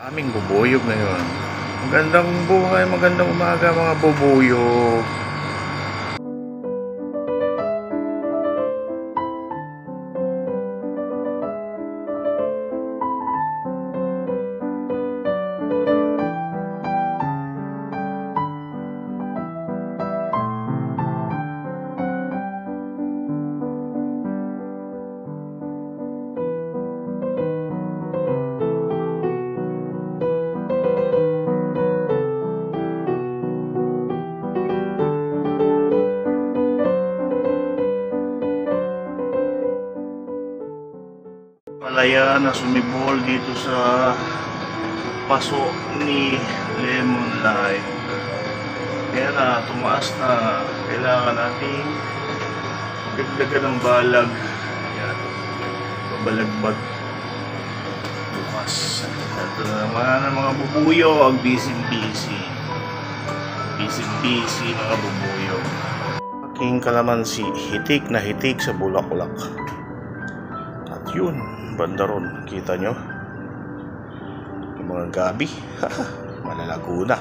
Aming bubuyog ngayon. Magandang buhay, magandang umaga mga bubuyog. Malaya na sumibol dito sa paso ni Lemon Lime. Kaya na tumaas na, kailangan natin dagdagan ng balag. Ayan, babalagbag bukas. Ito na naman ang mga bubuyo, ang busy mga bubuyo. Aking kalamansi, hitik na hitik sa bulaklak. At yun, banda ron, kita nyo yung mga gabi. Malalago na.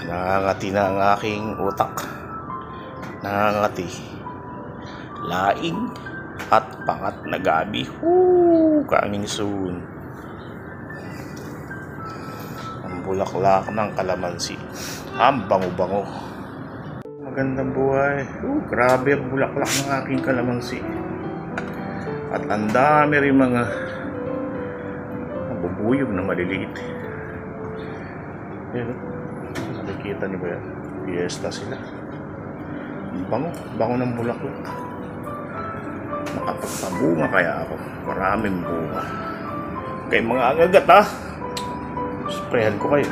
Nangangati na ang aking utak. Nangangati. Laing at pangat na gabi. Coming soon. Ang bulaklak ng kalamansi, ang bango-bango. Magandang buhay. Grabe ang bulaklak ng aking kalamansi. At ang dami rin mga bubuyog na maliliit. Yan, nakikita niyo ba yan? Fiesta sila. Bango ng bulaklak. Makapagpabunga kaya ako. Maraming bunga. Kaya mga agagat ha, sprayan ko kayo.